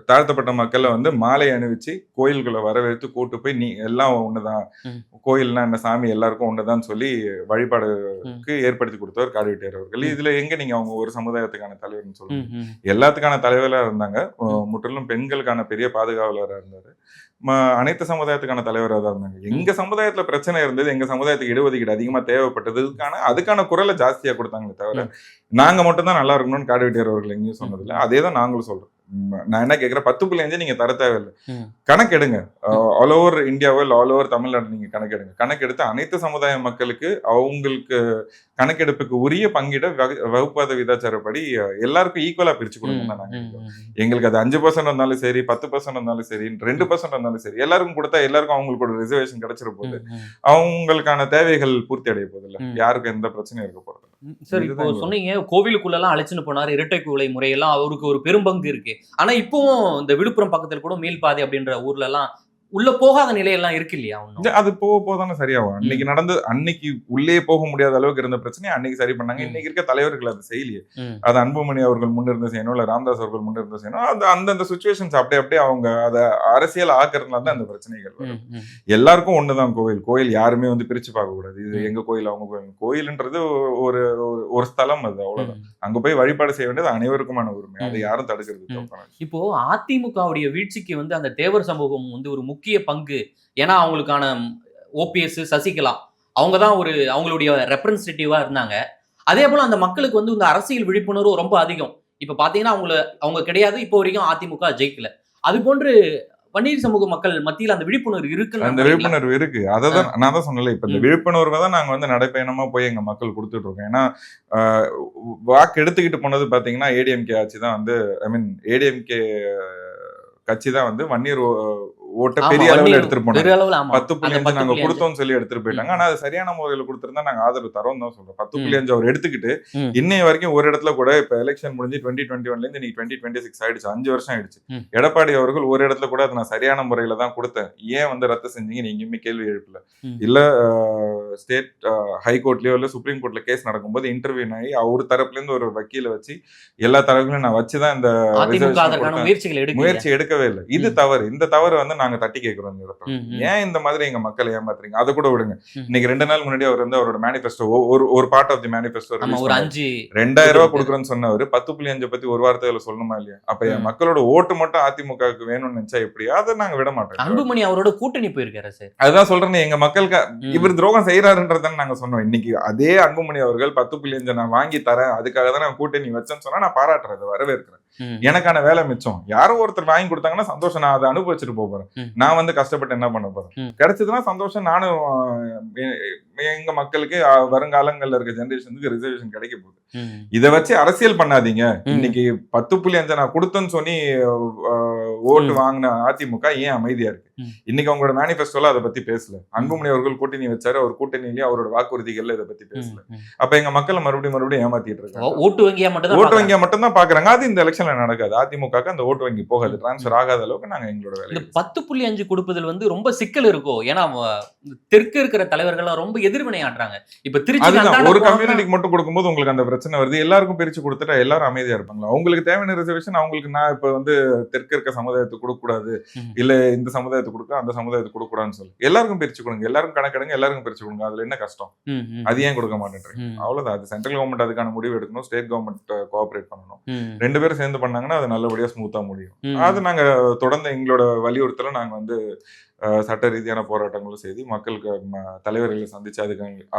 தாழ்த்தப்பட்ட மக்களை வந்து மாலை அணிவிச்சு கோயில்களை வரவேற்று கூட்டு போய் நீ எல்லாம் ஒண்ணுதான், கோயில்னா என்ன, சாமி எல்லாருக்கும் ஒண்ணுதான் சொல்லி வழிபாடுக்கு ஏற்படுத்தி கொடுத்தவர் காடுவெட்டியார் அவர்கள். இதுல எங்க நீங்க அவங்க ஒரு சமுதாயத்துக்கான தலைவர்னு சொல்லுங்க. எல்லாத்துக்கான தலைவரா இருந்தாங்க. முற்றிலும் பெண்களுக்கான பெரிய பாதுகாவலராக இருந்தாரு. அனைத்து சமுதாயத்துக்கான தலைவராக தான் இருந்தாங்க. எங்க சமுதாயத்துல பிரச்சனை இருந்தது, எங்க சமுதாயத்துக்கு இடஒதுக்கீடு அதிகமா தேவைப்பட்டதுக்கான அதுக்கான குரலை ஜாஸ்தியா கொடுத்தாங்களே தவிர நாங்க மட்டும் தான் நல்லா இருக்கணும்னு காடுவெட்டியார் அவர்கள் எங்கேயும் சொன்னதில்லை. அதே தான் நாங்களும் சொல்றோம். நான் என்ன கேட்கிறேன், 10.5 நீங்க தர தேவையில்லை, கணக்கெடுங்க. ஆல் ஓவர் இந்தியாவோ இல்லை ஆல் ஓவர் தமிழ்நாடு நீங்க கணக்கெடுங்க. கணக்கெடுத்து அனைத்து சமுதாய மக்களுக்கு அவங்களுக்கு கணக்கெடுப்புக்கு உரிய பங்கிட வகுப்பாத விதாச்சாரப்படி எல்லாருக்கும் ஈக்குவலா பிரிச்சு கொடுக்கணும் தான் நாங்க. எங்களுக்கு அது 5% இருந்தாலும் சரி, 10% இருந்தாலும் சரி, 2% இருந்தாலும் சரி, எல்லாருக்கும் கொடுத்தா எல்லாருக்கும் அவங்களுக்கு ஒரு ரிசர்வேஷன் கிடைச்சிட போகுது. அவங்களுக்கான தேவைகள் பூர்த்தி அடைய போகுது இல்ல, யாருக்கும் எந்த பிரச்சனையும் இருக்க போறது. சரி, இப்போ சொன்னீங்க கோவிலுக்குள்ள எல்லாம் அழைச்சுன்னு போனாரு, இரட்டை குவளை முறையெல்லாம் அவருக்கு ஒரு பெரும்பங்கு இருக்கு. ஆனா இப்பவும் இந்த விழுப்புரம் பக்கத்துல கூட மேல்பாதி அப்படின்ற ஊர்ல எல்லாம் உள்ள போகாத நிலையெல்லாம் இருக்கு இல்லையா? அது போதானே சரியாகும். அன்னைக்கு உள்ளே போக முடியாத அளவுக்கு இருந்த பிரச்சனை அன்னைக்கு சரி பண்ணாங்க. இன்னைக்கு இருக்க தலைவர்கள் அது செய்யலையே. அது அன்புமணி அவர்கள் முன்னிருந்து செய்யணும், இல்ல ராமதாஸ் அவர்கள் முன்னிருந்து செய்யணும். அது அந்தந்த சுச்சுவேஷன்ஸ் அப்படியே அவங்க அதை அரசியல் ஆக்குறதுனால தான் அந்த பிரச்சனைகள் வரும். எல்லாருக்கும் ஒண்ணுதான் கோயில் யாருமே வந்து பிரிச்சு பார்க்க கூடாது. இது எங்க கோயில் அவங்க கோயில். கோயில்ன்றது ஒரு ஒரு ஸ்தலம், அது அவ்வளவுதான். அங்க போய் வழிபாடு செய்ய வேண்டியது அனைவருக்குமான உரிமை. அதை யாரும் தடுக்கிறது. இப்போ அதிமுகவுடைய வீழ்ச்சிக்கு வந்து அந்த தேவர் சமூகம் வந்து ஒரு முக்கிய பங்கு. ஏன்னா அவங்களுக்கான ஓபிஎஸ், சசிகலா அவங்க தான் அவங்களுடைய ரெப்ரசன்டேட்டிவா இருந்தாங்க. அதே போல அந்த மக்களுக்கு வந்து இந்த அரசியல் விழிப்புணர்வு ரொம்ப அதிகம். இப்ப பாத்தீங்கன்னா அவங்க கிடையாது, இப்போ வரைக்கும் அதிமுக ஜெயிக்கல. அது போன்று வன்னியர் சமூக மக்கள் மத்தியில் அந்த விழிப்புணர்வு இருக்கு. அந்த விழிப்புணர்வு இருக்கு. அதான் நான் தான் சொன்னல, இப்ப இந்த விழிப்புணர்வை தான் நாங்க வந்து நடைப்பயணமா போய் எங்க மக்கள் கொடுத்துட்டு இருக்கோம். ஏன்னா வாக்கு எடுத்துக்கிட்டு போனது பாத்தீங்கன்னா ஏடிஎம்கே ஆட்சி தான் வந்து, ஐ மீன் ஏடிஎம்கே கட்சி தான் வந்து வன்னியர் ஓட்ட பெரிய அளவுல எடுத்துட்டு போனாங்க. 10.5 நாங்க கொடுத்தோம்னு சொல்லி எடுத்துட்டு போயிட்டாங்க. ஆனா அது சரியான முறையில கொடுத்திருந்தா நாங்க ஆதரவு தரோம் தான் சொல்றோம். 10.5 அவர் எடுத்துக்கிட்டு இன்னைய வரைக்கும் ஒரு இடத்துல கூட இப்ப எலெக்ஷன் முடிஞ்சு 2021 இருந்து நீ 2026 ஆயிடுச்சு, 5 வருஷம் ஆயிடுச்சு. எடப்பாடி அவர்கள் ஒரு இடத்துல கூட அதை நான் சரியான முறையில தான் கொடுத்தேன், ஏன் வந்து ரத்து செஞ்சீங்க நீங்க எங்கேயுமே கேள்வி எழுப்பல. இல்ல ஸ்டேட் ஹைகோர்ட்லயோ இல்ல சுப்ரீம் கோர்ட்ல கேஸ் நடக்கும்போது இன்டர்வியூ ஆகி அவர் தரப்புல இருந்து ஒரு வக்கீல வச்சு எல்லா தரப்புலையும் நான் வச்சுதான் இந்த முயற்சி எடுக்கவே இல்லை. இது தவறு. இந்த தவறு வந்து நாங்க தட்டி கேட்கிறோம். இந்த இடத்துல ஏன் இந்த மாதிரி எங்க மக்களை ஏமாத்துறீங்க? அதை கூட விடுங்க. இன்னைக்கு 2 நாள் முன்னாடி அவர் வந்து அவரோட மேனிஃபெஸ்டோ ஒரு பார்ட் ஆஃப் தி மேனிஃபெஸ்டோ 2000 ரூபாய் கொடுக்குறேன்னு சொன்னவர் 10.5 பத்தி ஒரு வார்த்தையில சொல்லணுமா இல்லையா? அப்ப என் மக்களோட ஓட்டு மட்டும் அதிமுகவுக்கு வேணும்னு நினைச்சா எப்படி? அதை நாங்க விட மாட்டோம். அன்புமணி அவரோட கூட்டணி போயிருக்காரு சார். அதுதான் சொல்றேன், எங்க மக்களுக்கு இவர் துரோகம் செய்யறாருன்றதான் நாங்க சொன்னோம். இன்னைக்கு அதே அன்புமணி அவர்கள் 10.5 நான் வாங்கி தரேன், அதுக்காக தான் நான் கூட்டணி வச்சேன்னு சொன்னா நான் பாராட்டுறேன், வரவேற்கிறேன். எனக்கான வேலை மிச்சம். யாரோ ஒருத்தர் வாங்கி கொடுத்தாங்கன்னா சந்தோஷம், நான் அதை அனுபவிச்சுட்டு போறேன். நான் வந்து கஷ்டப்பட்டு என்ன பண்ண போறேன்? கிடைச்சதுன்னா சந்தோஷம். நானும் எங்க மக்களுக்கு வருங்காலங்கள்ல இருக்க ஜெனரேஷனுக்கு ரிசர்வேஷன் கிடைக்க போகுது. இதை வச்சு அரசியல் பண்ணாதீங்க. இன்னைக்கு 10.5 நான் கொடுத்தேன்னு சொல்லி ஓட்டு வாங்கின அதிமுக ஏன் அமைதியா இருக்கு? இன்னைக்கு அவங்களோட மேனிஃபெஸ்டோல அதை பத்தி பேசல. அன்புமணி அவர்கள் கூட்டணி வச்சாரு, அவர் கூட்டணியிலேயே அவரோட வாக்குறுதிகள்ல இதை பத்தி பேசல. அப்ப எங்க மக்கள் மறுபடியும் ஏமாத்திட்டு இருக்காங்க. ஓட்டு வங்கியா மட்டும் தான் பாக்குறாங்க. அது இந்த எலெக்ஷன்ல நடக்காது. அதிமுக அந்த ஓட்டு வங்கி போகாது, டிரான்ஸ்பர் ஆகாத அளவுக்கு நாங்க எங்களோட வேலை. 10.5 கொடுப்பதில் வந்து ரொம்ப சிக்கல் இருக்கும். ஏன்னா தெற்கு இருக்கிற தலைவர்கள் ரொம்ப எதிர்வினை ஆடுறாங்க. இப்ப திருச்சி ஒரு கம்யூனிட்டிக்கு மட்டும் கொடுக்கும்போது உங்களுக்கு அந்த பிரச்சனை வருது. எல்லாருக்கும் பிரிச்சு கொடுத்துட்டா எல்லாரும் அமைதியா இருப்பாங்களா? அவங்களுக்கு தேவையான ரிசர்வேஷன் அவங்களுக்கு நான் இப்ப வந்து தெற்கு இருக்க சமுதாயத்துக்கு கொடுக்க கூடாது, இல்ல இந்த சமுதாயத்துக்கு கொடுக்க அந்த சமுதாயத்துக்கு கொடுக்க கூடாதுன்னு சொல்லி எல்லாருக்கும் பிரிச்சு கொடுங்க, எல்லாருக்கும் கணக்கெடுங்க, எல்லாருக்கும் பிரிச்சு கொடுங்க. அதுல என்ன கஷ்டம்? அது ஏன் கொடுக்க மாட்டேன்றீங்க? அவ்வளவுதான். அது சென்ட்ரல் கவர்மெண்ட் அதுக்கான முடிவு எடுக்கணும், ஸ்டேட் கவர்மெண்ட் கோஆபரேட் பண்ணணும். 2 பேரும் சேர்ந்து பண்ணாங்கன்னா அது நல்லபடியா ஸ்மூத்தா முடியும். அது நாங்க தொடர்ந்து எங்களோட வலியுறுத்தல நாங்க வந்து சட்ட ரீதியான போராட்டங்களும் செய்து மக்களுக்கு தலைவர்களை சந்திச்சு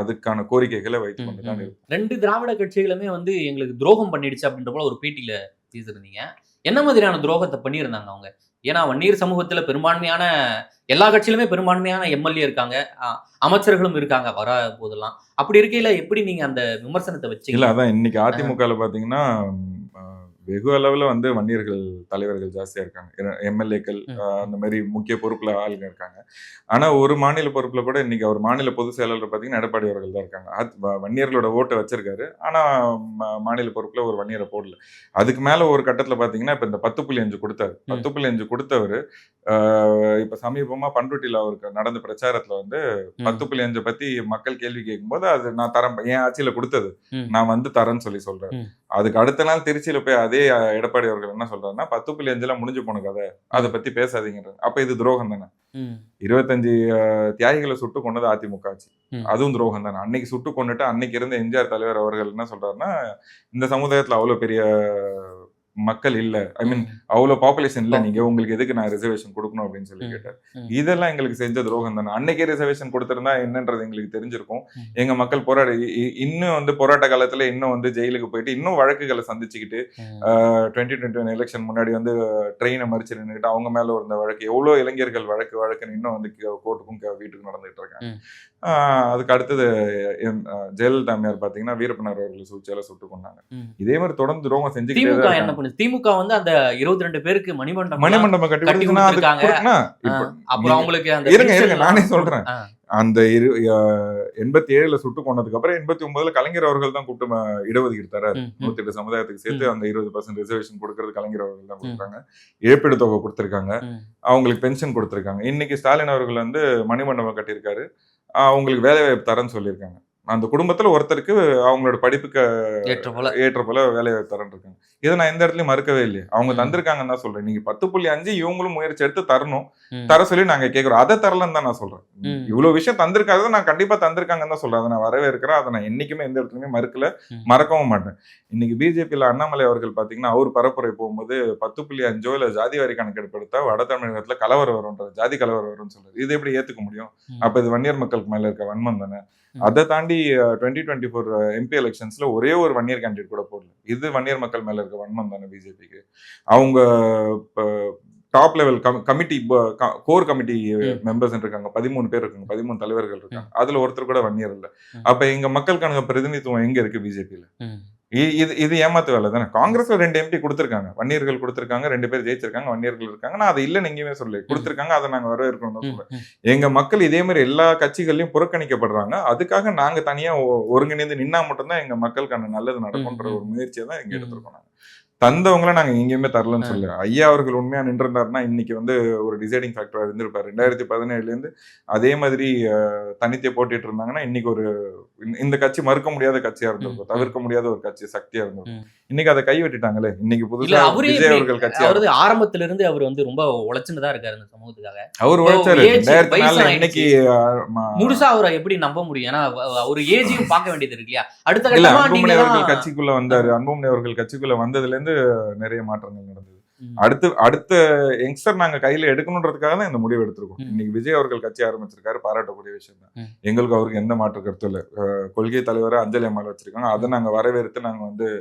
அதுக்கான கோரிக்கைகளை வைத்து கொண்டு தான் இருக்கும். 2 திராவிட கட்சிகளுமே வந்து எங்களுக்கு துரோகம் பண்ணிடுச்சு அப்படின்ற போல ஒரு பேட்டியில பேசியிருந்தீங்க. என்ன மாதிரியான துரோகத்தை பண்ணியிருந்தாங்க அவங்க? ஏன்னா வன்னியர் சமூகத்துல பெரும்பான்மையான எல்லா கட்சியிலுமே பெரும்பான்மையான எம்எல்ஏ இருக்காங்க, அமைச்சர்களும் இருக்காங்க வர போதெல்லாம். அப்படி இருக்கையில எப்படி நீங்க அந்த விமர்சனத்தை வச்சு? இல்ல அதான் இன்னைக்கு அதிமுகல பாத்தீங்கன்னா வெகு அளவுல வந்து வன்னியர்கள் தலைவர்கள் ஜாஸ்தியா இருக்காங்க, எம்எல்ஏக்கள் அந்த மாதிரி முக்கிய பொறுப்புல ஆளுங்க இருக்காங்க. ஆனா ஒரு மாநில பொறுப்புல கூட இன்னைக்கு அவர் மாநில பொதுச் செயலாளர் பாத்தீங்கன்னா எடப்பாடி அவர்கள் தான் இருக்காங்க. வன்னியர்களோட ஓட்டை வச்சிருக்காரு, ஆனா மாநில பொறுப்புல ஒரு வன்னியரை போடல. அதுக்கு மேல ஒரு கட்டத்துல பாத்தீங்கன்னா இப்ப இந்த 10.5 கொடுத்தாரு. 10.5 கொடுத்தவரு இப்ப சமீபமா பண்ருட்டியில அவருக்கு நடந்த பிரச்சாரத்துல வந்து 10.5 பத்தி மக்கள் கேள்வி கேட்கும் போது அது நான் தரேன், என் ஆட்சியில கொடுத்தது நான் வந்து தரேன்னு சொல்லி சொல்றேன். அதுக்கு அடுத்த நாள் திருச்சியில போய் அதே எடப்பாடி அவர்கள் என்ன சொல்றாருன்னா 10.5 முடிஞ்சு போன கதை, அதை பத்தி பேசாதீங்கன்றாங்க. அப்ப இது துரோகம் தானே? 25 தியாகிகளை சுட்டு கொண்டது அதிமுக ஆட்சி, அதுவும் துரோகம் தானே? அன்னைக்கு சுட்டு கொண்டுட்டு அன்னைக்கு இருந்த எம்ஜிஆர் தலைவர் அவர்கள் என்ன சொல்றாருன்னா, இந்த சமுதாயத்துல அவ்வளவு பெரிய மக்கள் இல்ல, ஐ மீன் அவ்வளவு பாப்புலேஷன் இல்ல, நீங்க உங்களுக்கு எதுக்கு நான் ரிசர்வேஷன் கொடுக்கணும் அப்படின்னு சொல்லி கேட்டார். இதெல்லாம் எங்களுக்கு செஞ்ச துரோகம் தானே. அன்னைக்கே ரிசர்வேஷன் கொடுத்திருந்தா என்னன்றது எங்களுக்கு தெரிஞ்சிருக்கும். எங்க மக்கள் போராடி இன்னும் போராட்ட காலத்துல இன்னும் ஜெயிலுக்கு போயிட்டு இன்னும் வழக்குகளை சந்திச்சுக்கிட்டு 2021 எலெக்ஷன் முன்னாடி ட்ரெயினை மறிச்சு நின்றுட்டு அவங்க மேல இருந்த வழக்கு, எவ்வளவு இளைஞர்கள் வழக்குன்னு இன்னும் கோர்ட்டுக்கும் வீட்டுக்கும் நடந்துட்டு இருக்காங்க. அதுக்கு அடுத்தது ஜெயலலிதா அம்மையார் பாத்தீங்கன்னா வீரப்பனார் அவர்கள் சூழ்ச்சியால சுட்டு கொண்டாங்க. இதே மாதிரி தொடர்ந்து துரோகம் செஞ்சுக்கிட்டே திமுக அந்த 22 பேருக்கு மணிமண்டபம் கட்டி அப்புறம் அவங்களுக்கு இருங்க நானே சொல்றேன். அந்த 87 சுட்டு கொண்டதுக்கு அப்புறம் 89 கலைஞர் அவர்கள் தான் கூப்பிட்டு இடஒதுக்கீடு தராரு. 108 சமுதாயத்துக்கு சேர்த்து அந்த 20% ரிசர்வேஷன் கொடுக்கறது கலைஞர் அவர்கள் தான் கொடுக்குறாங்க. இழப்பீடு தொகை கொடுத்திருக்காங்க, அவங்களுக்கு பென்ஷன் கொடுத்திருக்காங்க. இன்னைக்கு ஸ்டாலின் அவர்கள் மணிமண்டபம் கட்டியிருக்காரு, அவங்களுக்கு வேலை வாய்ப்பு தரேன்னு சொல்லியிருக்காங்க. அந்த குடும்பத்துல ஒருத்தருக்கு அவங்களோட படிப்புக்கு ஏற்ற போல வேலை வாய்ப்பு தரேன் இருக்காங்க. இதை நான் எந்த இடத்துலயும் மறுக்கவே இல்லையே. அவங்க தந்திருக்காங்கன்னு தான் சொல்றேன். நீங்க 10.5 இவங்களும் முயற்சி எடுத்து தரணும், தர சொல்லி நாங்க கேட்கிறோம். அதை தரலன்னு தான் நான் சொல்றேன். இவ்வளவு விஷயம் தந்திருக்காது, நான் கண்டிப்பா தந்திருக்காங்கன்னு தான் சொல்றேன். அதை நான் வரவேற்கிறேன். அதை நான் என்னைக்குமே எந்த இடத்துலயுமே மறுக்கல, மறக்கவும் மாட்டேன். இன்னைக்கு பிஜேபியில அண்ணாமலை அவர்கள் பாத்தீங்கன்னா அவர் பரப்புரை போகும்போது 10.5 இல்ல ஜாதி வாரி கணக்கெடுப்பு எடுத்தா வட தமிழகத்துல கலவரம் வரும்ன்றது, ஜாதி கலவரம் வரும்னு சொல்றது. இது எப்படி ஏத்துக்க முடியும்? அப்ப இது வன்னியர் மக்களுக்கு மேல இருக்க வன்மம் தானே. அதை தாண்டி 2024 எம்பி எலெக்ஷன்ஸ்ல ஒரே ஒரு வன்னியர் கேண்டிடேட் கூட போடல. இது வன்னியர் மக்கள் மேல இருக்க வன்மம் தானே பிஜேபிக்கு. அவங்க top level committee, core committee members இருக்காங்க, 13 பேர் இருக்காங்க, 13 தலைவர்கள் இருக்காங்க. அதுல ஒருத்தர் கூட வன்னியர் இல்ல. அப்ப எங்க மக்களுக்கான பிரதிநிதித்துவம் எங்க இருக்கு பிஜேபியில? இது ஏமாத்து வேலை தானே. காங்கிரஸ்ல 2 எம்பி கொடுத்திருக்காங்க, வன்னியர்கள் கொடுத்திருக்காங்க, 2 பேர் ஜெயிச்சிருக்காங்க, வன்னியர்கள் இருக்காங்க. நான் அதை இல்லைன்னு எங்கேயுமே சொல்லல, கொடுத்திருக்காங்க. அதை நாங்க வரவேற்கணும் தான் சொல்றேன். எங்க மக்கள் இதே மாதிரி எல்லா கட்சிகள்லயும் புறக்கணிக்கப்படுறாங்க. அதுக்காக நாங்க தனியா ஒருங்கிணைந்து நின்னா மட்டும்தான் எங்க மக்களுக்கான நல்லது நடக்கும்ன்ற ஒரு முயற்சியை தான் எங்க எடுத்திருக்கோம். நாங்க தந்தவங்கள நாங்க எங்கேயுமே தரலன்னு சொல்லு. ஐயா அவர்கள் உண்மையா நின்றிருந்தாருன்னா இன்னைக்கு ஒரு டிசைடிங் ஃபேக்டரா இருந்திருப்பாரு. 2017 இருந்து அதே மாதிரி தனித்தே போட்டிட்டு இருந்தாங்கன்னா இன்னைக்கு இந்த கட்சி மறுக்க முடியாத கட்சியா இருந்திருக்கும், தவிர்க்க முடியாத ஒரு கட்சி சக்தியா இருந்திருக்கும். இன்னைக்கு அதை கைவிட்டுட்டாங்களே. இன்னைக்கு புதுசா விஜய் அவர்கள் கட்சி ஆரம்பத்துல இருந்து அவர் ரொம்ப உழைச்சுதான் இருக்காரு இந்த சமூகத்துக்காக. அவர் உழைச்சாரு. 2004 இன்னைக்கு முழுசா அவரை எப்படி நம்ப முடியும்? ஏன்னா அவர் ஏஜையும் பார்க்க வேண்டியது இருக்கு இல்லையா. அடுத்த அன்புமணி அவர்கள் கட்சிக்குள்ள வந்தாரு. அன்புமணி அவர்கள் கட்சிக்குள்ள வந்ததுல இருந்து நிறைய மாற்றங்கள் நடந்தது. அடுத்த யங்ஸ்டர் நாங்க கையில எடுக்கணுன்றதுக்காக தான் இந்த முடிவு எடுத்திருக்கோம். இன்னைக்கு விஜய் அவர்கள் கட்சி ஆரம்பிச்சிருக்காரு, பாராட்டக்கூடிய விஷயம் தான். எங்களுக்கு அவருக்கு எந்த மாற்று கருத்தும் இல்லை. கொள்கை தலைவரை அஞ்சலி அம்மாள் வச்சிருக்காங்க, அதை நாங்க வரவேற்று நாங்க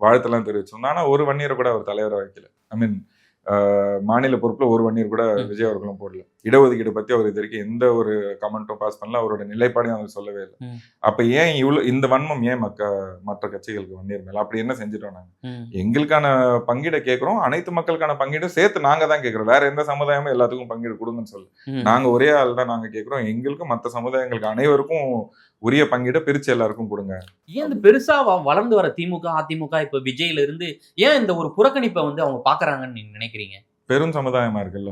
வாழ்த்தெல்லாம் தெரிவிச்சோம். ஆனா ஒரு வன்னியரை கூட அவர் தலைவரை வைக்கல. ஐ மீன் மாநில பொறுப்புல ஒரு வன்னியர் கூட விஜய் அவர்களும் போடல. இடஒதுக்கீடு பத்தி அவர் இது வரைக்கும் எந்த ஒரு கமெண்ட்டும் பாஸ் பண்ணல, அவரோட நிலைப்பாடையும் அவர் சொல்லவே இல்லை. அப்ப ஏன் இந்த வன்மம் ஏன் மற்ற கட்சிகளுக்கு வன்னியர் மேல? அப்படி என்ன செஞ்சுட்டோம் நாங்க? எங்களுக்கான பங்கீடை கேட்கிறோம், அனைத்து மக்களுக்கான பங்கீடும் சேர்த்து நாங்க தான் கேட்கிறோம். வேற எந்த சமுதாயமும் எல்லாத்துக்கும் பங்கீடு கொடுங்கன்னு சொல்லு. நாங்க ஒரே ஆள் தான் நாங்க கேட்கிறோம். எங்களுக்கும் மற்ற சமுதாயங்களுக்கு அனைவருக்கும் உரிய பங்கீடை பிரிச்சு எல்லாருக்கும் கொடுங்க. ஏன் பெருசா வளர்ந்து வர திமுக அதிமுக இப்ப விஜயில இருந்து ஏன் இந்த ஒரு புறக்கணிப்பை அவங்க பாக்குறாங்கன்னு நீங்க நினைக்கிறீங்க? பெரும் சமுதாயமா இருக்குல்ல,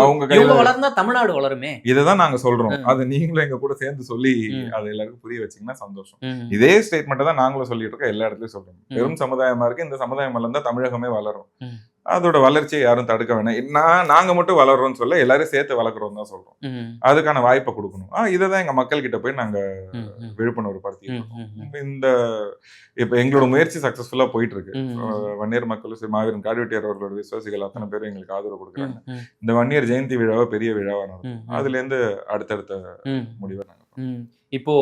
அவங்க வளர்ந்தா தமிழ்நாடு வளருமே. இதைதான் நாங்க சொல்றோம். அது நீங்களும் எங்க கூட சேர்ந்து சொல்லி அதை எல்லாருக்கும் புரிய வச்சீங்கன்னா சந்தோஷம். இதே ஸ்டேட்மெண்ட் தான் நாங்களும் சொல்லிட்டு இருக்கோம், எல்லா இடத்துலயும் சொல்றோம். பெரும் சமுதாயமா இருக்கு, இந்த சமுதாயம் வளர்ந்தா தமிழகமே வளரும். அதோட வளர்ச்சியை யாரும் தடுக்க வேணாம். நாங்க மட்டும் வளர்றோம்னு சொல்ல, எல்லாரும் சேர்த்து வளர்க்குறோம் தான் சொல்றோம். அதுக்கான வாய்ப்பை கொடுக்கணும். இதைதான் எங்க மக்கள் கிட்ட போய் நாங்க விழிப்புணர்வு படுத்திட்டு இப்ப எங்களோட முயற்சி சக்சஸ்ஃபுல்லா போயிட்டு இருக்கு. வன்னியர் மக்களும் சரி, மாவீரன் காடுவெட்டியார் அவர்களோட விசுவாசிகள் அத்தனை பேரும் எங்களுக்கு ஆதரவு கொடுக்குறாங்க. இந்த வன்னியர் ஜெயந்தி விழாவை பெரிய விழாவா நடக்கும். அதுல இருந்து அடுத்தடுத்த முடிவை நாங்க இப்போ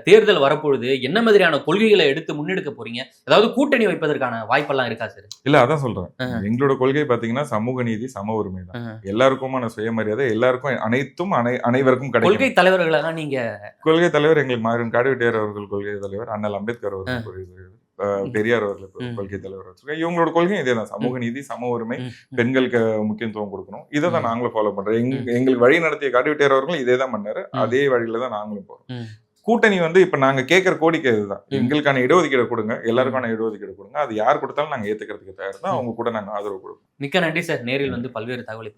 தேர்தல் வரப்பொழுது என்ன மாதிரியான கொள்கைகளை எடுத்து முன்னெடுக்க போறீங்க? அதாவது கூட்டணி வைப்பதற்கான வாய்ப்பெல்லாம் இருக்கா சார்? இல்ல, அதான் சொல்றேன். எங்களோட கொள்கை பாத்தீங்கன்னா சமூக நீதி, சம உரிமை தான். எல்லாருக்குமான சுயமரியாதை, எல்லாருக்கும் அனைத்தும் அனைவருக்கும் கிடைக்கும். கொள்கை தலைவர்கள் நீங்க? கொள்கை தலைவர் எங்களுக்கு மாவீரன் காடுவெட்டியார் அவர்கள் கொள்கை தலைவர், அண்ணல் அம்பேத்கர் அவர்கள் கொள்கை தலைவர், பெரியார் அவர்கள் கொள்கை தலைவர் வச்சிருக்கோம். இவங்களோட கொள்கையும் இதே தான். சமூக நீதி, சம உரிமை, பெண்களுக்கு முக்கியத்துவம் கொடுக்கணும். இதை தான் நாங்களும் ஃபாலோ பண்றோம். எங்களுக்கு வழி நடத்திய காடுவெட்டியார் அவர்களும் இதே தான் பண்ணாரு. அதே வழியில தான் நாங்களும் போறோம். கூட்டணி இப்ப நாங்க கேட்கிற கோரிக்கை இதுதான். எங்களுக்கான இடஒதுக்கீடு கொடுங்க, எல்லாருக்கான இடஒதுக்கீடு கொடுங்க. அது யார் கொடுத்தாலும் நாங்க ஏத்துக்கிறதுக்கு தயார் தான். அவங்க கூட நாங்க ஆதரவு கொடுப்போம். மிக்க நன்றி சார். நேரில் பல்வேறு தகவல்